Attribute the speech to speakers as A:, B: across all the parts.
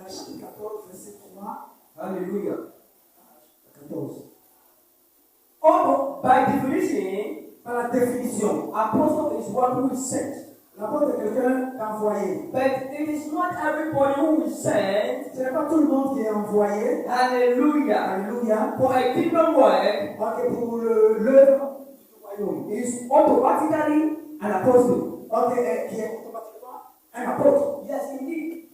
A: chapitre 14, verset 3.
B: Hallelujah.
A: 14.
B: Although, by definition,
A: Par la définition,
B: apostle is one who is sent.
A: l'apôtre est quelqu'un d'envoyé.
B: But it is not everybody who is sent.
A: Ce n'est pas tout le monde qui est envoyé.
B: Hallelujah.
A: Alléluia.
B: For a kingdom work
A: Ok, pour l'œuvre du royaume.
B: is automatically an apostle.
A: Ok, qui est automatiquement un apôtre.
B: Yes, indeed.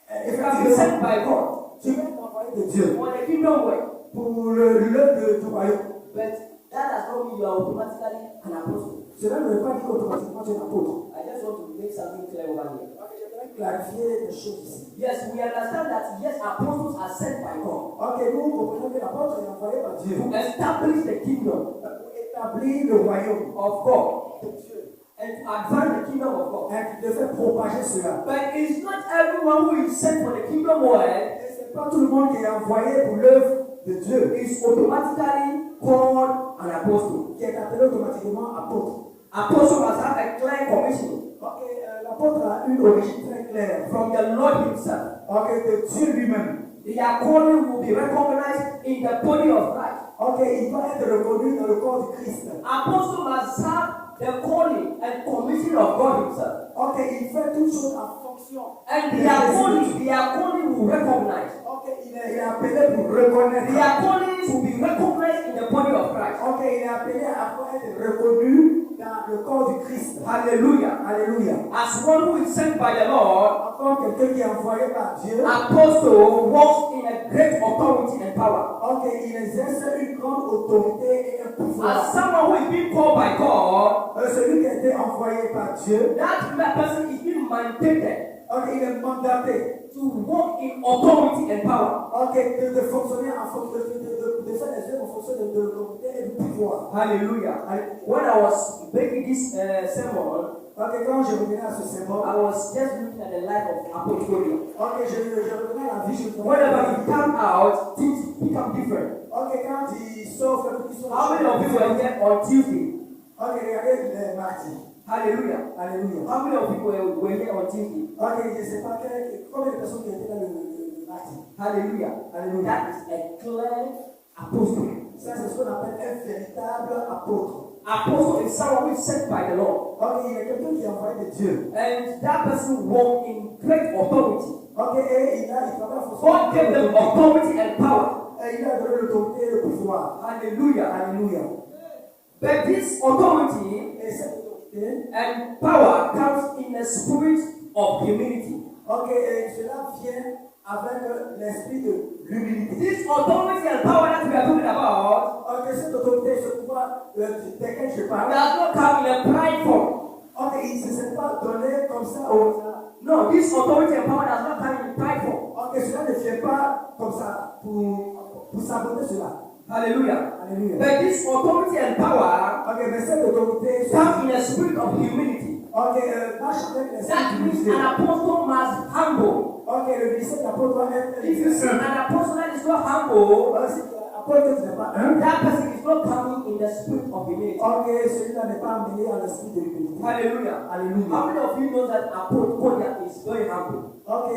B: It can be
A: Effectivement,
B: sent by God
A: tu es envoyé de Dieu
B: for a kingdom work.
A: pour l'œuvre du royaume.
B: But that does not mean you are automatically an apostle.
A: Cela ne veut pas dire qu'automatiquement tu es un apôtre.
B: I just want to make something clear over here.
A: Ok, j'aimerais clarifier des choses ici.
B: Yes, we understand that yes, apostles are sent by God
A: Ok, nous comprenons que l'apôtre est envoyé par Dieu
B: to establish the kingdom
A: pour établir le royaume
B: of God
A: de Dieu
B: and to advance the kingdom of God.
A: et de faire propager cela.
B: But it's not everyone who is sent for the kingdom work
A: Et ce n'est pas tout le monde qui est envoyé pour l'œuvre de Dieu
B: is automatically called an apostle.
A: qui est appelé automatiquement apôtre.
B: Apostle must have a clear commission
A: Ok, l'apôtre a une origine très claire.
B: from the Lord Himself.
A: Ok, de Dieu lui-même.
B: Their calling will be recognized in the body of Christ.
A: Ok, il va être reconnu dans le corps du Christ.
B: Apostle must have the calling and commission of God Himself.
A: Ok, il fait toutes choses en fonction.
B: And their calling will recognize.
A: Ok, il est appelé pour reconnaître.
B: Their calling will be recognized in the body of Christ.
A: Ok, il est appelé à être reconnu dans le corps du Christ.
B: Hallelujah.
A: Alléluia.
B: As one who is sent by the Lord,
A: Encore quelqu'un qui est envoyé par Dieu.
B: apostle walks in a great authority and power.
A: Ok, il exerce une grande autorité et un pouvoir.
B: As someone who is being called by God,
A: Celui qui a été envoyé par Dieu,
B: that person is being mandated
A: ok, il est mandaté.
B: to walk in authority and power.
A: Ok, de fonctionner en fonction de faire les œuvres en fonction de l'autorité et du pouvoir.
B: Hallelujah. When I was making this sermon,
A: Ok, quand je revenais à ce symbole,
B: I was just looking at the life of Apostle.
A: ok, je revenais à la vie.
B: Whenever he come out, things become different.
A: Ok, quand il sort, il sort.
B: How many of you were here on Tuesday?
A: Ok, regardez les mardis.
B: Hallelujah.
A: Alléluia.
B: How many of you were here on Tuesday?
A: Ok, je ne sais pas combien de personnes qui étaient dans le mardi.
B: Hallelujah.
A: Alléluia.
B: That is a clear apostle.
A: Ça, c'est ce qu'on appelle un véritable apôtre.
B: Apostle is someone who is sent by the Lord.
A: Ok, il y a quelqu'un qui est envoyé de Dieu.
B: And that person walks in great authority.
A: Ok, et il travaille en fonction
B: God gave them authority and power.
A: Et il a donné l'autorité et le pouvoir.
B: Hallelujah.
A: Alléluia.
B: But this authority
A: Et cette autorité,
B: and power comes in a spirit of humility.
A: ok, et cela vient avec l'esprit de l'humilité.
B: This authority and power that we are talking about
A: Ok, cette autorité, ce pouvoir desquels je parle,
B: does not come in a pride form.
A: ok, il ne s'est pas donné comme ça au hasard.
B: No, this authority and power does not come in pride form.
A: Ok, cela ne vient pas comme ça pour saboter cela.
B: Hallelujah.
A: Alléluia.
B: But this authority and power
A: Ok, mais cette autorité,
B: comes in a spirit of humility.
A: ok, marche avec l'esprit
B: That means
A: d'humilité.
B: an apostle must humble.
A: Ok, le ministère d'apôtre doit être.
B: If you see an apostle that is not humble,
A: Voilà, si apôtre n'est pas un.
B: that person is not coming in the spirit of humility.
A: Ok, celui-là n'est pas amené à l'esprit de l'humilité.
B: Hallelujah.
A: Alléluia.
B: How many of you know that apostle Kodia is very humble?
A: Ok,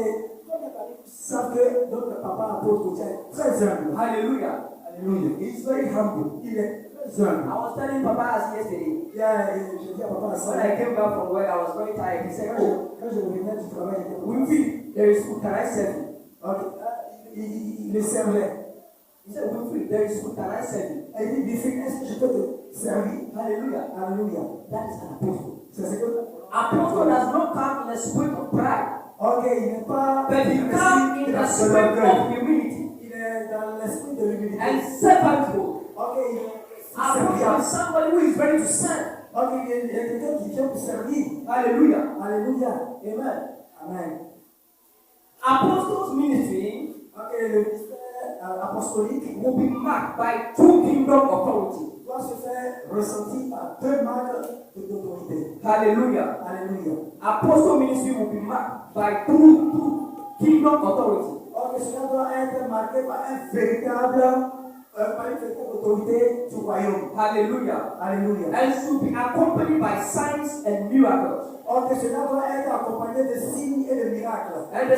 A: vous savez que notre papa apôtre est très humble.
B: Hallelujah.
A: Alléluia.
B: He's very humble.
A: Il est très humble.
B: I was telling Papa as yesterday.
A: Je dis à papa la
B: When I came back from work, I was very tired. He said, "Oh,
A: quand je revenais du travail, j'étais
B: Winfield, there is food. Can I serve you?"
A: ok, il le servait.
B: He said, "Winfield, there is food. Can I serve you?"
A: Et il dit, Biffy, est-ce que je peux te servir?
B: Hallelujah.
A: Alléluia.
B: That is an apostle.
A: C'est ce que.
B: Apostle does not come in a spirit of pride,
A: Ok, il n'est pas.
B: but he comes in the spirit of humility
A: Il est dans l'esprit de l'humilité.
B: and servanthood.
A: Ok, il est.
B: Apostle is somebody who is ready to serve.
A: Ok, il y a quelqu'un qui vient pour servir.
B: Hallelujah.
A: Alléluia.
B: Amen.
A: Amen.
B: Apostles' ministry
A: Ok, le ministère apostolique
B: will be marked by two kingdom authority.
A: doit se faire ressentir par deux marques d'autorité.
B: Hallelujah.
A: Alléluia.
B: Apostle ministry will be marked by two kingdom authority.
A: Ok, cela doit être marqué par une véritable autorité du royaume.
B: Hallelujah.
A: Alléluia.
B: And should be accompanied by signs and miracles.
A: Ok, cela doit être accompagné de signes et de miracles.
B: And the